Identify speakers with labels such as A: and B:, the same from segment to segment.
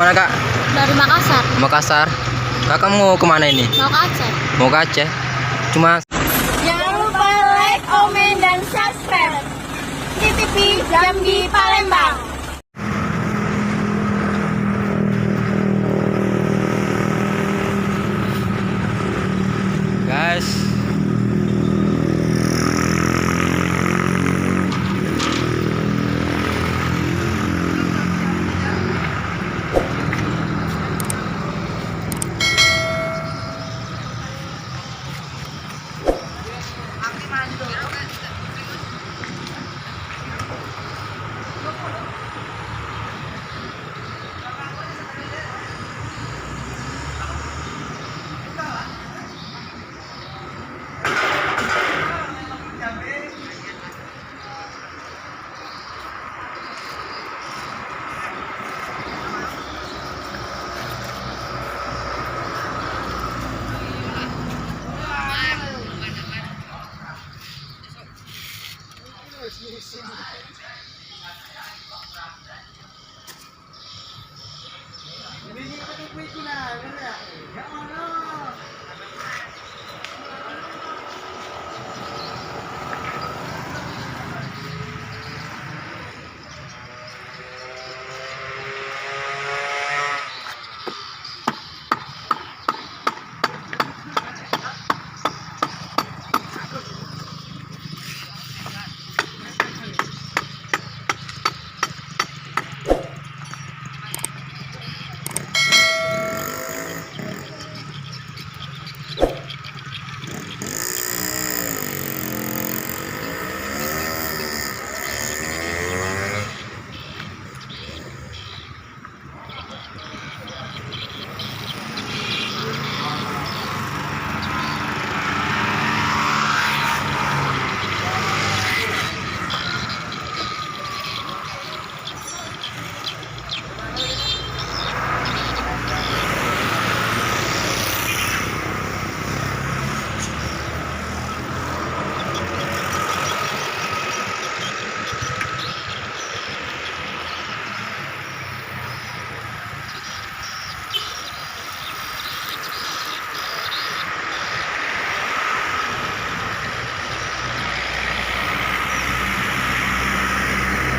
A: Mana kak?
B: Dari Makassar.
A: Makassar. Kakak mau kemana ini?
B: Mau ke Aceh.
A: Mau ke Aceh. Cuma
B: Jangan lupa like, komen, dan subscribe di TV Jambi Palembang.
A: guys.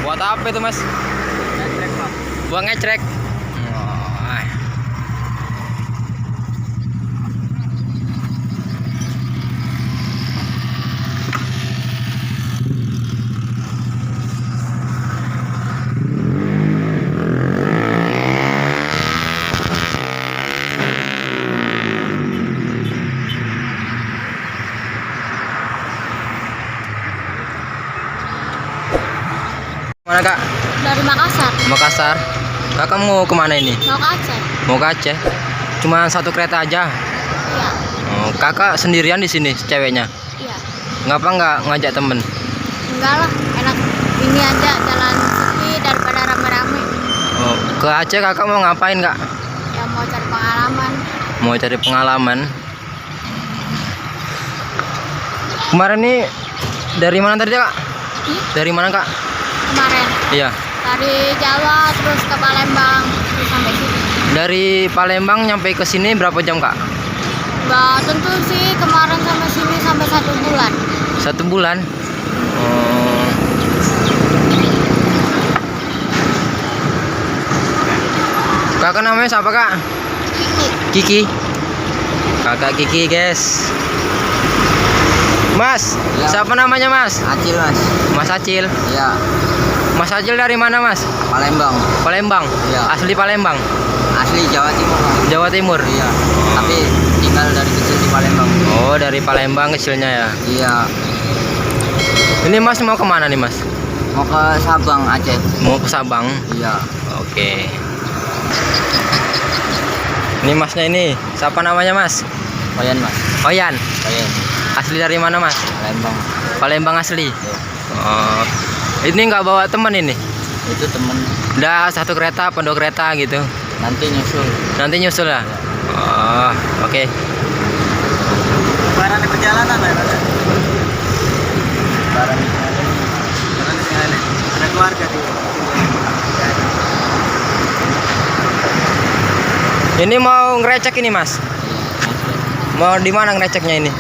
A: Buat apa itu mas?
C: Ngecrek, Pak.
A: Buat ngecrek. Mana kak?
B: Dari Makassar.
A: Makassar. Kakak mau kemana ini?
B: Mau ke Aceh.
A: Mau ke Aceh. Cuma satu kereta aja.
B: Iya.
A: Oh, kakak sendirian di sini, ceweknya.
B: Iya.
A: Ngapa nggak ngajak temen?
B: Enggak lah, enak ini aja jalan sepi daripada rame-rame.
A: Oh, ke Aceh kakak mau ngapain kak?
B: Ya mau cari pengalaman.
A: Mau cari pengalaman. Kemarin nih dari mana tadi kak? Dari mana kak?
B: Kemarin
A: Iya.
B: dari Jawa terus ke Palembang terus sampai sini.
A: Dari Palembang nyampe ke sini berapa jam kak?
B: Enggak tentu sih, kemarin sampai sini sampai 1 bulan.
A: 1 bulan. Oh. Kakak namanya siapa kak?
B: Kiki.
A: Kiki. Kakak Kiki guys. Mas,
C: Ya.
A: siapa namanya mas?
C: Acil, Mas.
A: Mas Acil.
C: Iya,
A: Mas Acil dari mana mas?
C: Palembang.
A: Palembang.
C: Iya.
A: Asli Palembang.
C: Asli Jawa Timur, Mas.
A: Jawa Timur.
C: Iya. Tapi tinggal dari kecil di Palembang.
A: Oh, dari Palembang kecilnya ya.
C: Iya.
A: Ini mas mau kemana nih mas?
C: Mau ke Sabang, Aceh.
A: Mau ke Sabang.
C: Iya.
A: Oke. Ini masnya ini. Siapa namanya mas?
C: Oyan, Mas.
A: Oyan.
C: Oyan.
A: Asli dari mana mas?
C: Palembang.
A: Palembang asli.
C: Iya.
A: Oh. Ini nggak bawa teman ini?
C: Itu temen
A: Udah satu kereta, apa 2 kereta gitu?
C: nanti nyusul.
A: Nanti nyusul ya? Oh, oke.
C: Barang di perjalanan ya, Mas. Barang di perjalanan. Ada keluarga di.
A: Ini mau ngerecek ini mas?
C: Iya,
A: Mau di mana ngereceknya ini?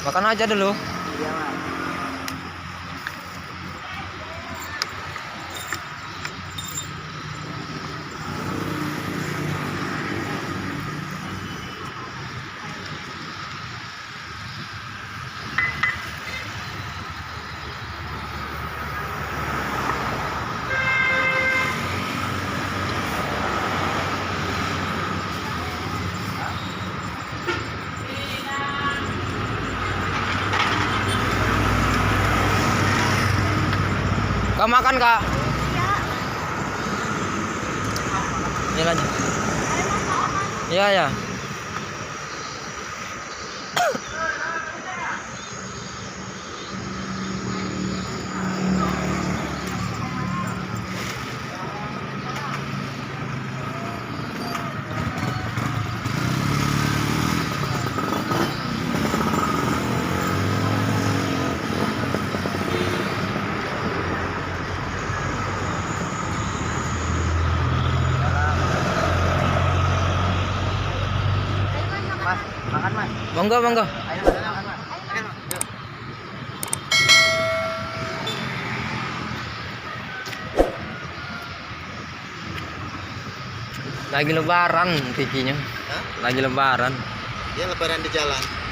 A: Makan aja dulu.
C: Iya, Mas.
A: Kak makan kak? Ini lanjut. Iya ya.
C: Mas, makan, Mas.
A: Monggo monggo.
C: Ayo, Mas, makan, Mas. Ayo, Mas. Yuk.
A: Lagi lebaran tikinya.
C: Hah?
A: Lagi lebaran.
C: Dia lebaran di jalan.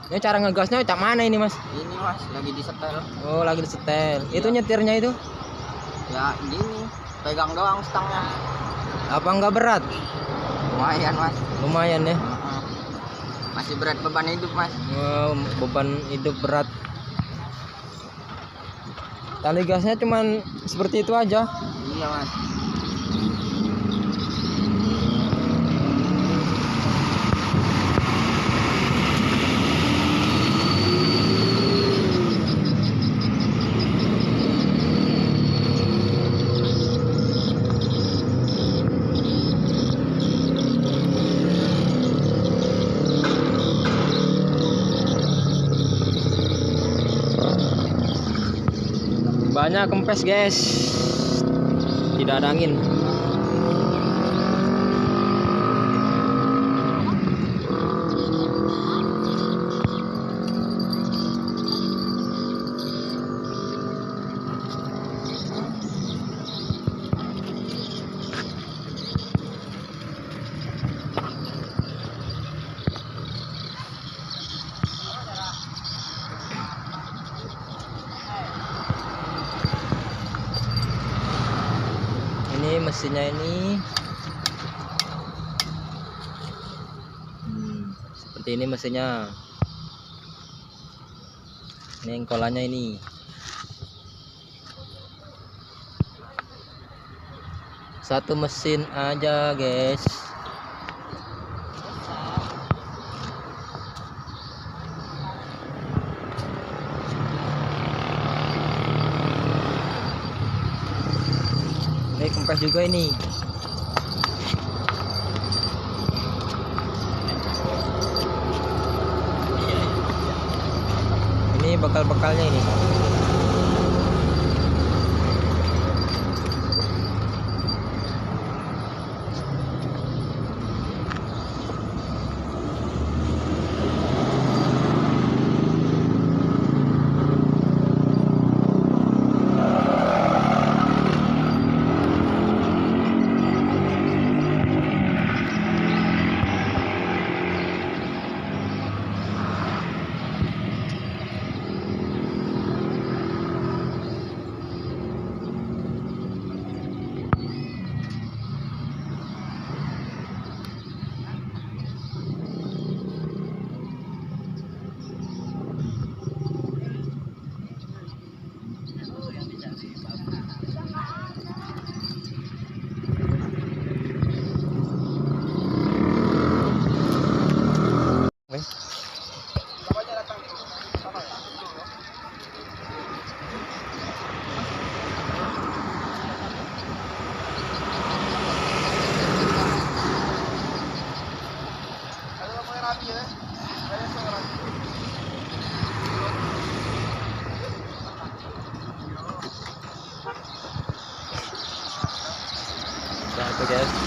A: Ini cara ngegasnya cak mana ini mas?
C: Ini mas, lagi disetel.
A: Oh lagi disetel. Itu nyetirnya itu?
C: Ya gini, pegang doang stangnya.
A: Apa nggak berat?
C: Lumayan mas.
A: Lumayan ya.
C: Masih berat beban hidup mas.
A: Oh, beban hidup berat. Tali gasnya cuman seperti itu aja.
C: Iya mas.
A: Banyak kempes guys, tidak ada angin. Ini mesinnya ini seperti ini mesinnya. Ini engkolannya ini. Satu mesin aja guys. Ini kempes juga ini. Ini bekal-bekalnya ini. Itu guys.